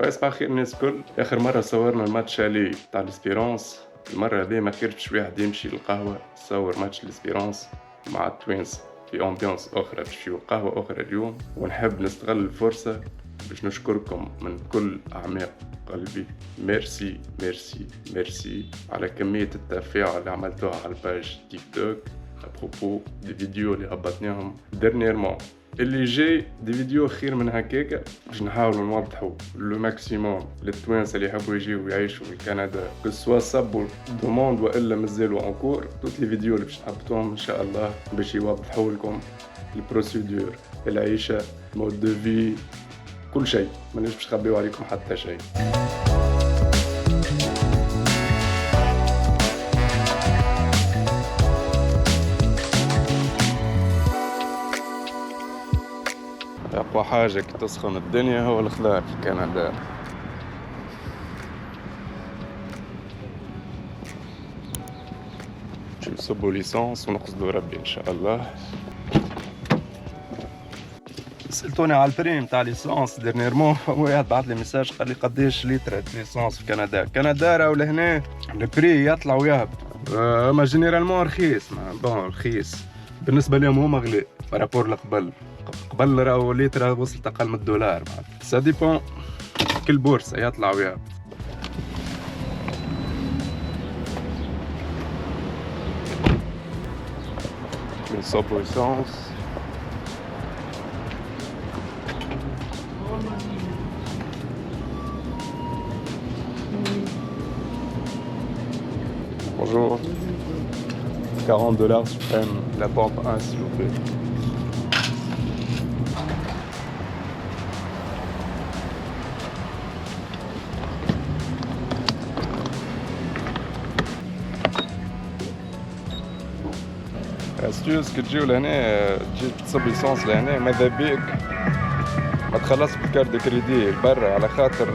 صباح الخير الناس الكل. اخر مره صورنا الماتش اللي تاع الاسبيرونس، المره هذه ما خيرش واحد يمشي للقهوه يصور ماتش الاسبيرونس مع التوينز في امبيونس اخرى باش في قهوه اخرى اليوم. ونحب نستغل الفرصه باش نشكركم من كل اعماق قلبي. ميرسي ميرسي ميرسي على كميه التفاعل اللي عملتوها على الباج تيك توك ابروبو دي فيديو اللي هبطناهم ديرنييرمون. اللي جاي دي فيديو خير من هكاكا باش نحاولوا نوضحوا لو ماكسيموم للتوانسه اللي يحبوا يجيو ويعيشوا في كندا، كو سوا صبوا دوموند والا مازالوا انكور. توت لي فيديو اللي باش نحطوهم ان شاء الله باش يوضحوا لكم البروسيدور، العيشه، مود دو في، كل شيء. مانيش باش نخبيو عليكم حتى شيء. أقوى حاجة كي تسخن الدنيا هو الخضار في كندا. نمشيو نصبو ليسانس ونقصدو ربي إن شاء الله. سألتوني على البريم تاع ليسانس ديرنييرمون، واحد بعث لي ميساج قال لي قداش ليتر ليسانس في كندا. كندا راهو لهنا البري يطلع ويهبط، اما جينيرالمون رخيص. بون رخيص بالنسبة لهم هما غلي بارابور لقبل. قبل راهو ليتر وصلت اقل من $1 بعد. سا ديبون كل بورصة يطلع ويهبط. نصبو ليسانس. Bonjour. $40 suprême, la pompe 1 s'il vous plaît. استيوز كي تجيو لهنا تجي تصب ليسونس لهنا ماذا بيك ما تخلص بالكارت دو كريدي برا، على خاطر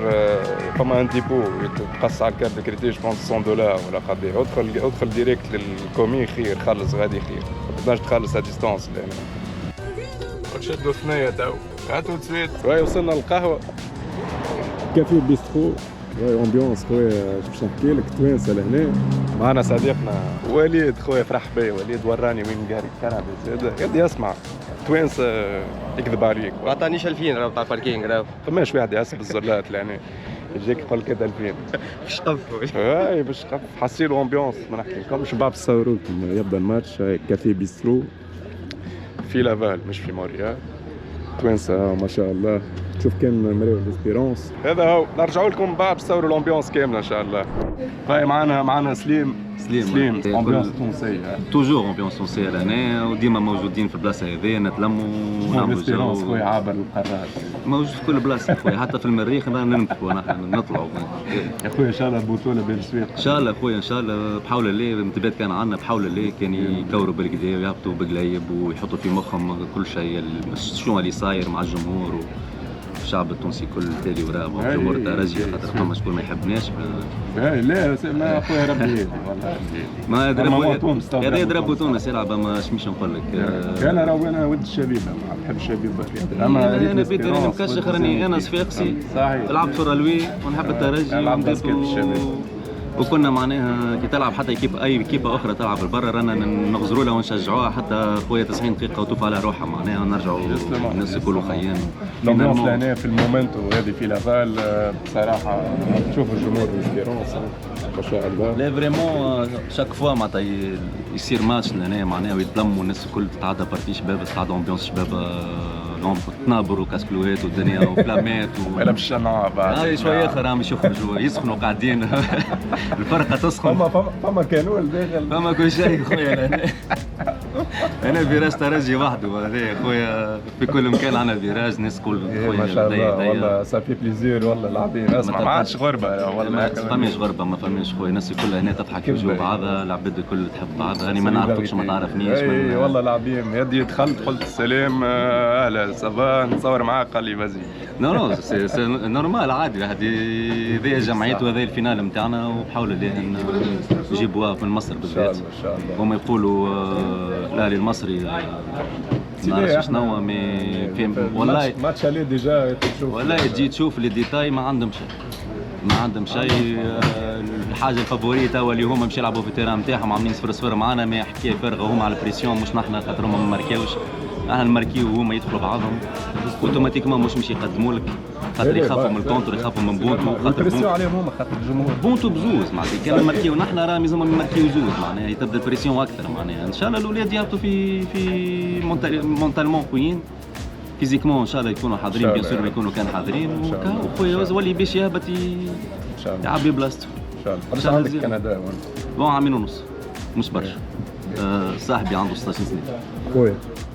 فما ان ديبو يتقص على الكارت دو كريدي جبونس $100 ولا قديه. ادخل ديريكت للكومي خير، خلص غادي خير، ما تقدرش تخلص ا ديستانس لهنا. نشدو ثنية تو هاتو تسويت. واي وصلنا للقهوة كافي بيسترو. واي امبيونس خويا باش نحكي لك توانسه لهنا. معنا صديقنا وليد خويا فرح بيا. وليد وراني وين قاري كندا زاد يدي يسمع توانسه يكذب عليك. ما عطانيش 2000 راه تاع الباركينغ راه فماش واحد يحسب الزلات لهنا يجيك يقول لك 2000 باش قف. اي باش قف حسيلو امبيونس. ما نحكي لكمش بعد تصوروا لكم يبدا الماتش. هاي كافي بيسترو في لافال مش في موريال. توانسه ما شاء الله. شوف كان مريو ليسبيرونس. هذا هو. نرجعوا لكم بعد تصوروا الامبيونس كامله ان شاء الله. هاي معنا سليم امبيونس تونسيه. توجور امبيونس تونسيه لهنا، وديما موجودين في البلاصه هذه نتلموا ونعملوا جو. خويا عابر القارات موجود في كل بلاصه خويا، حتى في المريخ ننتفوا نحن نطلعوا. يا خويا ان شاء الله بطوله بين السويق ان شاء الله خويا، ان شاء الله بحول الله. متبات كان عندنا بحول الله كان يكوروا بالكدا ويهبطوا بقلايب ويحطوا في مخهم كل شيء شنو اللي صاير مع الجمهور الشعب التونسي كل تالي وراه جمهور الترجي، خاطر فما شكون ما يحبناش. لا ما خويا ربي والله ما هذا يضربوا تونس يلعب. ما شميش نقول لك كان راهو انا ود الشبيبه ما نحب الشبيبه. اما انا بيت انا مكشخ راني انا صفاقسي لعبت في الرلوي ونحب الترجي وكنا معناها كي تلعب حتى اي كيبه اخرى تلعب برا رانا نغزروا لها ونشجعوها حتى خويا 90 دقيقه وتوف على روحها معناها ونرجعوا الناس يكونوا خيان. الامبيونس لهنا في المومنتو هذه في لافال بصراحه تشوف الجمهور ليسبيرونس ما شاء الله. لا فريمون شاك فوا معناتها يصير ماتش لهنا معناها ويتلموا الناس الكل تتعدى بارتي شباب، تتعدى امبيونس شباب تنابروا كاسكلوات والدنيا وفلامات ولا بالشنعة بعد شويه اخر راهم يخرجوا يسخنوا قاعدين الفرقه تسخن. فما كانول داخل فما كل شيء خويا لهنا. انا فيراج ترجي وحده هذا خويا في كل مكان عندنا فيراج ناس كل خويا ما شاء الله والله صافي بليزير والله العظيم. اسمع ما عادش غربه والله ما فماش غربه ما فماش خويا. الناس كلها هنا تضحك في جو بعضها، العباد الكل تحب بعضها. انا ما نعرفكش ما تعرفنيش. اي والله العظيم يدي دخلت قلت السلام اهلا صباح نتصور معاك قال لي فازي. نو سي نورمال عادي واحد هذه جمعيته هذا الفينال نتاعنا وبحاول الله نجيبوها من مصر بالذات. ان شاء الله هما يقولوا الاهلي المصري ستيلي نعرفش شنو مي فين والله ماتش عليه ديجا تشوف والله تجي تشوف لي ديتاي ما عندهم شيء ما عندهم شيء. الحاجه الفافوريت هو اللي هما مش يلعبوا في التيران نتاعهم عاملين 0-0 معانا، ما حكايه فارغه، هما على البريسيون مش نحنا خاطر هما ما ماركاوش، احنا نماركيو وهما يدخلوا بعضهم اوتوماتيكمون مش يقدموا لك خاطر يخافوا من الكونتر يخافوا من بونتو خاطر البريسيون عليهم هما خاطر الجمهور بونتو بزوز معناتها كان نماركيو نحنا راه ميزهم نماركيو زوز معناها تبدا البريسيون اكثر معناها. ان شاء الله الاولاد يهبطوا في مونتالمون قويين، فيزيكمون ان شاء الله يكونوا حاضرين بيان سور يكونوا كان حاضرين، وخويا ولي باش يهبط يعبي بلاصتو ان شاء الله. قداش عندك كندا؟ بون عامين ونص مش برشا. صاحبي عنده 16 سنه. خويا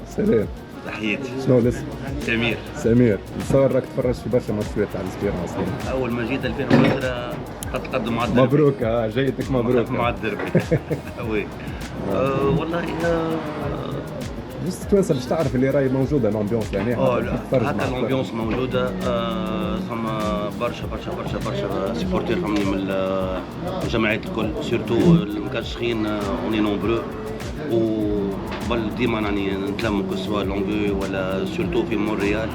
سلام. تحياتي. شنو الاسم؟ سمير. سمير. نتصور راك تفرجت في برشا ماتشات تاع الاسبيرونس. اول ما جيت 2010 تقدم مع الدربي. مبروك. جيتك مبروك مع الدربي. وي. والله بس التوانسه باش تعرف اللي راهي موجوده الامبيونس يعني حتى الامبيونس موجوده. ثم برشا سيبورتير فهمني من الجماعات الكل سيرتو المكشخين اوني نومبرو وبل ديما يعني نتلموا كسوا لونغوي ولا سيرتو في مونريال.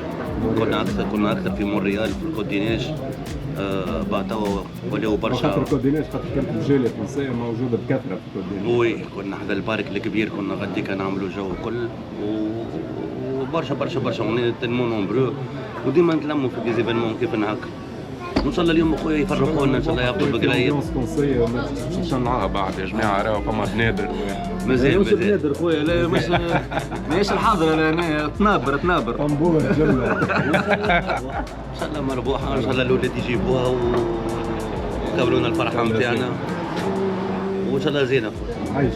كنا اكثر في مونريال في الكوت دي نيج. بعتوا ولاو برشا خاطر الكوت دي نيج خاطر كانت الجاليه التونسيه موجوده بكثره في الكوت دي نيج. وي كنا حدا البارك الكبير كنا غاديك نعملوا جو الكل وبرشا وني تلمو نومبرو وديما نتلموا في ديزيفينمون كيف هكا. وان شاء الله اليوم اخويا يفرحوا لنا ان شاء الله ياخذوا بقرايه. تونسيه مش معاها بعد يا جماعه راهو فما بنادر مازال بنادر خويا لا مش الحاضر انا تنابر طنبور الجمله. ان شاء الله مربوحه ان شاء الله الاولاد يجيبوها ويكملونا الفرحه نتاعنا وان شاء الله زينه. عايش.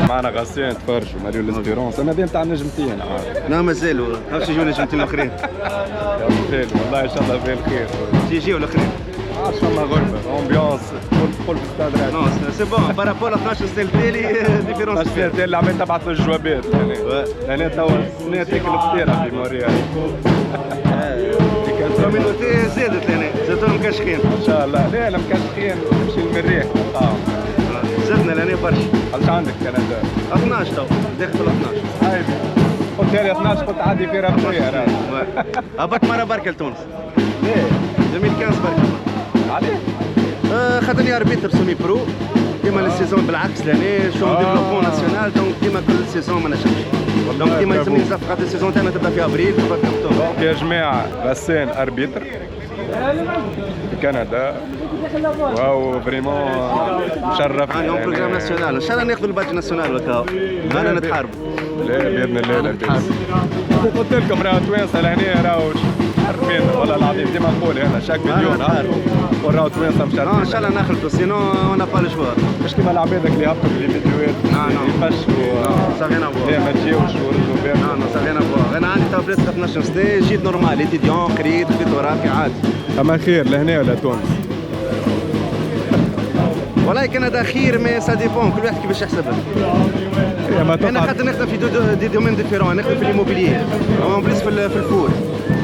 معنا غاسين تفرجوا ماريو ليسبيرونس انا بين تاع نجمتين عارف. لا مازالوا هاوش يجوا نجمتين الاخرين. يا خير والله ان شاء الله فيه الخير. يجيو الاخرين. ان شاء الله غربه امبيونس كل في الاستاد. نو سي بون بارابول 12 سنه التالي ديفيرونس. 12 سنه التالي اللي عملت تبعث له الجوابات يعني توا سنه تاكل فطيره في موريال. الكوميونيتي زادت لهنا زادوا مكشخين ان شاء الله. لا مكشخين نمشي للمريخ. زدنا لهنا برشا. قداش عندك كندا؟ 12 تو داخل في 12. هاي قلت لي 12 قلت عادي في ربطيه راه. هبط مره بركه لتونس. ليه؟ 2015 بركه. عليه؟ خاطرني اربيتر سيمي برو ديما السيزون بالعكس لهنا شو ديفلوبمون ناسيونال دونك ديما كل سيزون ما نجمش. دونك ديما يلزمني نزف خاطر السيزون تاعنا تبدا في ابريل تبدا في اكتوبر. يا جماعه غسان اربيتر في كندا واو فريمون مشرف. يعني اون بروغرام ناسيونال ان شاء الله ناخذوا الباج ناسيونال وكاو انا نتحاربوا. لا باذن الله لاباس. قلت لكم راهو توانسه لهنا راهو مشرفين والله العظيم ديما نقول انا شاك مليون نقول راهو توانسه مشرفين. ان شاء الله نخلطوا سينو انا با لو شوا. مش كيما العباد اللي يهبطوا في الفيديوهات يفشلوا. سا غينا فوا. لا ما تجيوش وردوا بهم. نو سا غينا فوا. انا عندي تو بريسك 12 سنه جيت نورمال ايتيديون قريت خديت وراكي عادي. اما خير لهنا ولا تونس؟ والله كندا خير مي سا ديبون كل واحد كيفاش يحسبها. انا خاطر نخدم في دي دومين ديفيرون نخدم في الإيموبيليير اون بليس في الفول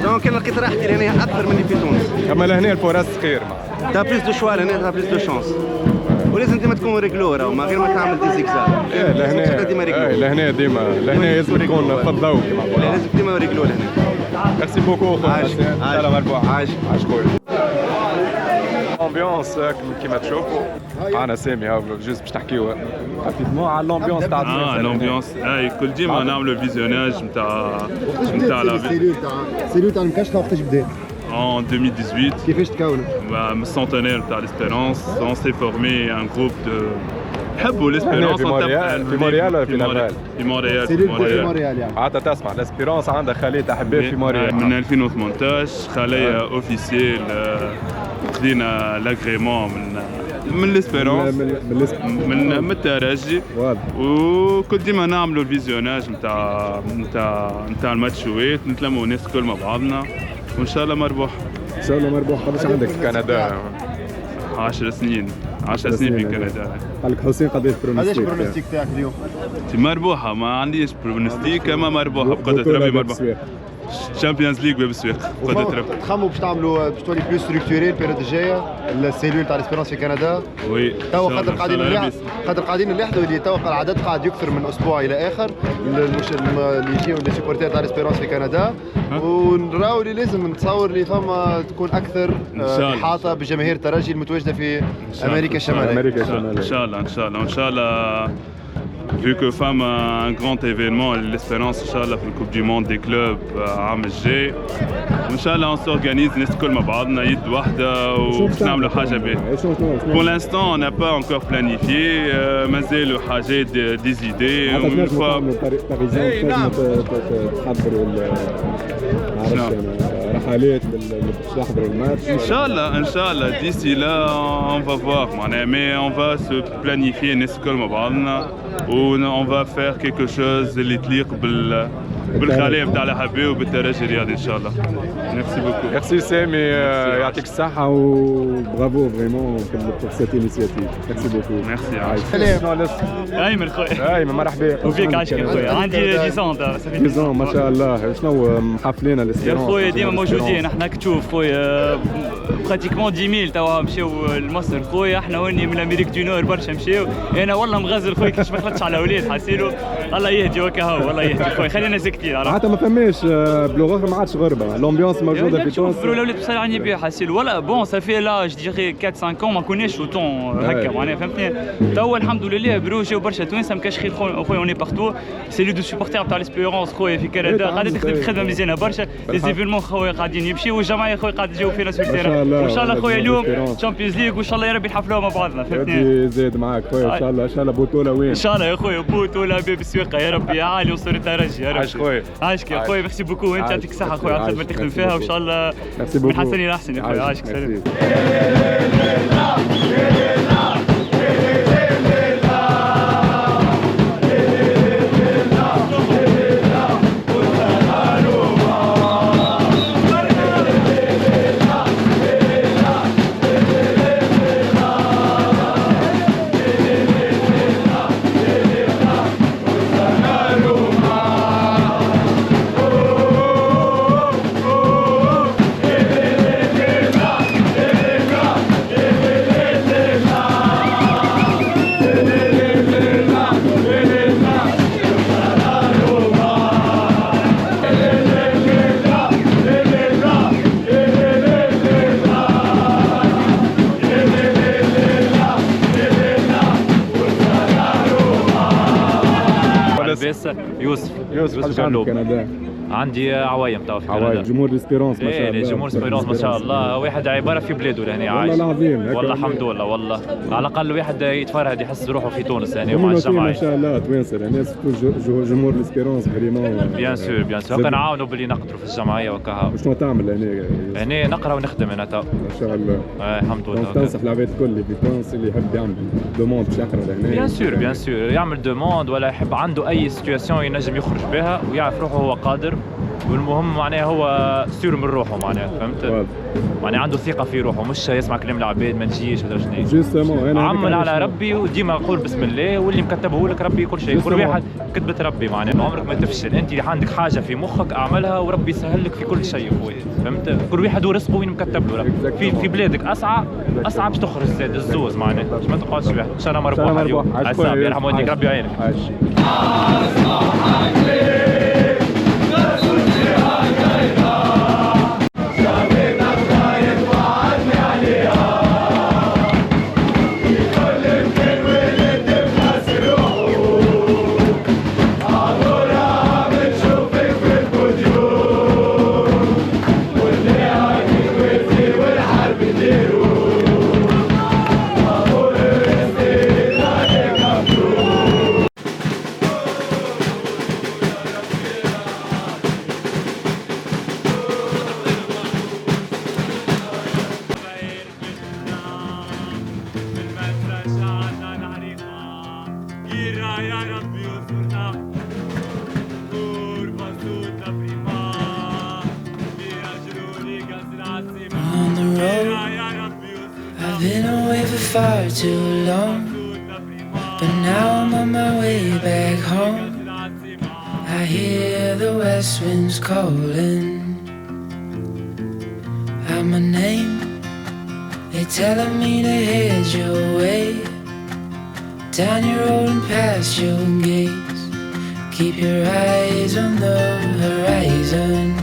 دونك انا لقيت راحتي لهنا اكثر من اللي في تونس. اما لهنا الفرص خير تا بليس دو شوا لهنا تا بليس دو شانس ولازم ديما تكون ريغلو راهو ما غير ما تعمل دي زيكزاك. لهنا ديما ريغلو. لهنا لازم تكون في الضوء. لازم ديما ريغلو لهنا. ميرسي بوكو خويا. عايش سلام مربوح. عايش خويا. امبيونس كيما تشوفوا معنا سامي هاو جوست باش تحكيو رابيدمون على الامبيونس تاع الامبيونس اي كل ديما نعملوا فيزيوناج نتاع لا السيلول تاع المكشخه وقتاش بدات؟ En 2018, كيفاش تكونت؟ le centenaire de l'Espérance, on s'est formé un groupe de نحبوا l'Espérance في مونريال ولا في لافال؟ في مونريال. في مونريال يعني. عاد تسمع الاسبيرونس عندها خلية احباب في مونريال من 2018 خلية اوفيسيال خدينا لاغريمون من ليسبيرونس من الترجي وكنت ديما نعملوا الفيزيوناج نتاع الماتشوات نتلموا الناس الكل مع بعضنا وان شاء الله مربوح. ان شاء الله مربوح. قداش عندك في كندا؟ 10 سنين في كندا. قال لك حسين قضيه قداش برونستيك البرونستيك تاعك اليوم؟ مربوحه ما عنديش برونستيك اما مربوحه بقدره ربي مربوحه. تشامبيونز ليغ باب السويق بقدره ربي. تخموا باش تعملوا باش تولي بلوس ستركتوري البيريود الجايه السيلول تاع ليسبيرونس في كندا. وي توا خاطر قاعدين نلاحظوا اللي توا العدد قاعد يكثر من اسبوع الى اخر اللي يجيو لي سيبورتير تاع ليسبيرونس في كندا ونراو اللي لازم نتصور اللي فما تكون اكثر احاطه بجماهير الترجي المتواجده في امريكا الشماليه. ان شاء الله vu que femme un grand événement l'espérance inchallah في الكوب دي موند دي كلوب عام الجاي وان شاء الله on s'organise الناس الكل مع بعضنا يد واحده وباش نعملوا حاجه باهيه. pour l'instant on n'a pas encore planifié مازالوا حاجات دي زيدي une fois نعم تحضروا رحلات باش يحضروا الماتش ان شاء الله d'ici là on va voir معناها mais on va se planifier الناس الكل مع بعضنا on va faire quelque chose اللي تليق بالخلايا نتاع الحبايه وبالترجي الرياضي ان شاء الله. ميرسي بوكو. ميرسي سامي يعطيك الصحة وبرافو فريمون pour cette initiative. ميرسي بوكو. ميرسي. ايمن خويا. ايمن مرحبا. وفيك عاشك خويا. عندي ديسونت ديزون ما شاء الله. شنو محفلين يا خويا ديما موجودين احنا كتشوف خويا براتيكمون 10000 توا مشاو لمصر خويا احنا وني من امريك دو نور برشا مشاو انا والله مغازل خويا كيفاش ما خلطش على اولاد حاسيلو الله يهدي وكهو والله يهدي خويا خلينا ساكتين حتى ما فماش بلغه ما عادش غربه الامبيونس موجوده في تونس الاولاد بصح راني بها حاسيلو ولا بون سافي لا جو ديغي 4 5 ما كوناش اوتون هكا معناها فهمتني توا الحمد لله برو جاو برشا توانسه مكاشخين خويا اوني بارتو سي لو دو سوبورتير تاع ليسبيرونس خويا في كندا قاعده تخدم خدمه مزيانه برشا لي زيفينمون خويا قاعدين يمشيو والجماعه خويا قاعد يجيو فينا سوق التيران وان شاء الله خويا اليوم تشامبيونز ليغ وان شاء الله يا ربي نحفلوها مع بعضنا فهمتني زيد معاك خويا ان شاء الله بطوله وين ان شاء الله يا خويا بطوله باب السويقه يا ربي عالي وصور الترجي يا ربي عاش خويا عاشك يا خويا ميرسي بوكو وانت يعطيك الصحه خويا على الخدمه اللي تخدم فيها وان شاء الله من حسن الى احسن يا خويا عاشك سلام يوسف كندا عندي عوايم توا في كندا جمهور ليسبيرونس ما شاء الله جمهور ليسبيرونس ما شاء الله واحد عباره في بلاده لهنا عايش والله العظيم والله الحمد لله والله على الاقل واحد يتفرهد يحس روحه في تونس يعني ومع الجماعه ما شاء الله توانسه الناس جمهور ليسبيرونس فريمون بيان سور كنعاونوا باللي نقدروا في الجمعيه وكها شنو تعمل هنا نقرا ونخدم انا تو ما شاء الله الحمد لله تنصح العباد الكل اللي في تونس اللي يحب يعمل دوموند باش يقرا لهنا بيان سور يعمل دوموند ولا يحب عنده اي سيتوياسيون ينجم يخرج بها ويعرف روحه هو قادر والمهم معناها هو سير من روحه معناها فهمت معناها عنده ثقه في روحه مش يسمع كلام العباد ما نجيش ولا شنو جوستومون انا عمل على ربي وديما قول بسم الله واللي مكتبه لك ربي كل شيء كل واحد كتبت ربي معناها عمرك ما تفشل انت عندك حاجه في مخك اعملها وربي يسهل لك في كل شيء خويا فهمت كل واحد ورزقه وين مكتب له ربي في بلادك اصعب باش تخرج زاد الزوز معناها باش ما تقعدش واحد ان شاء الله مربوح اليوم يرحم والديك ربي يعينك far too long, but now I'm on my way back home. I hear the west winds calling out my name. They're telling me to head your way, down your road and past your gates. Keep your eyes on the horizon.